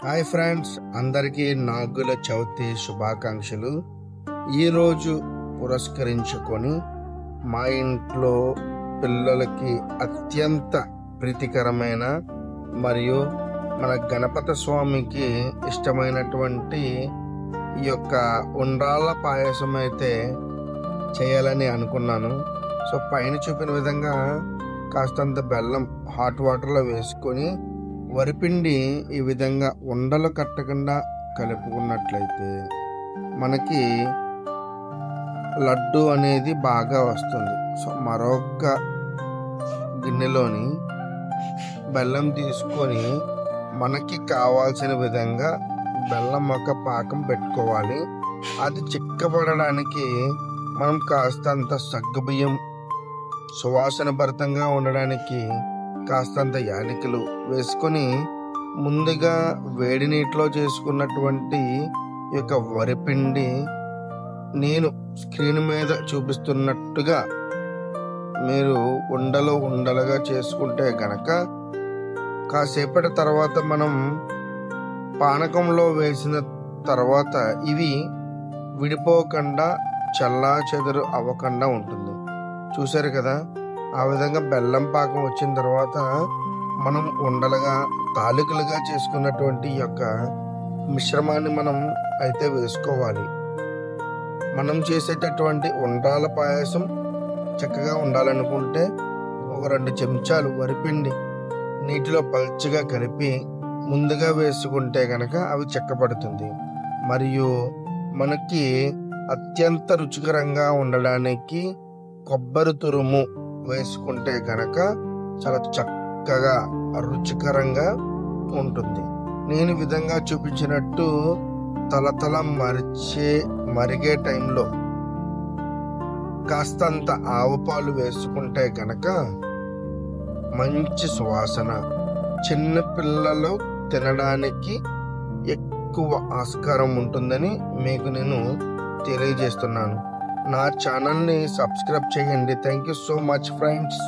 Hi friends, అందరికీ నాగుల చవితి శుభాకాంక్షలు. ఈరోజు పురస్కరించుకొని మా ఇంట్లో పిల్లలకి అత్యంత ప్రీతికరమైన మరియు మన గణపతి స్వామికి ఇష్టమైనటువంటి ఈ యొక్క ఉండ్రాళ్ళ పాయసం అయితే చేయాలని అనుకున్నాను. సో పైన చూపిన విధంగా కాస్తంత బెల్లం హాట్ వాటర్లో వేసుకొని వరిపిండి ఈ విధంగా ఉండలు కట్టకుండా కలుపుకున్నట్లయితే మనకి లడ్డు అనేది బాగా వస్తుంది. సో మరొక గిన్నెలోని బెల్లం తీసుకొని మనకి కావాల్సిన విధంగా బెల్లం ఒక పాకం పెట్టుకోవాలి. అది చిక్కబడడానికి మనం కాస్తంత సగ్గుబియ్యం సువాసన భరితంగా ఉండడానికి కాస్తంత యాలకులు వేసుకొని ముందుగా వేడి నీటిలో చేసుకున్నటువంటి ఈ యొక్క వరిపిండి నేను స్క్రీన్ మీద చూపిస్తున్నట్టుగా మీరు ఉండలుగా చేసుకుంటే గనక కాసేపటి తర్వాత మనం పానకంలో వేసిన తర్వాత ఇవి విడిపోకుండా చల్లా చెదురు అవ్వకుండా ఉంటుంది. చూసారు కదా, ఆ విధంగా బెల్లం పాకం వచ్చిన తర్వాత మనం ఉండలుగా తాలికలుగా చేసుకున్నటువంటి ఈ యొక్క మిశ్రమాన్ని మనం అయితే వేసుకోవాలి. మనం చేసేటటువంటి ఉండ్రాల పాయసం చక్కగా ఉండాలనుకుంటే ఒక 2 చెంచాలు వరిపిండి నీటిలో పల్చగా కలిపి ముందుగా వేసుకుంటే కనుక అవి చెక్కబడుతుంది. మరియు మనకి అత్యంత రుచికరంగా ఉండడానికి కొబ్బరి తురుము వేసుకుంటే కనుక చాలా చక్కగా రుచికరంగా ఉంటుంది. నేను విధంగా చూపించినట్టు తలతల మరిగే టైంలో కాస్తంత ఆవు పాలు వేసుకుంటే కనుక మంచి సువాసన, చిన్న పిల్లలు తినడానికి ఎక్కువ ఆస్కారం ఉంటుందని మీకు నేను తెలియజేస్తున్నాను. నా ఛానల్ని సబ్స్క్రైబ్ చేయండి. Thank you so much friends.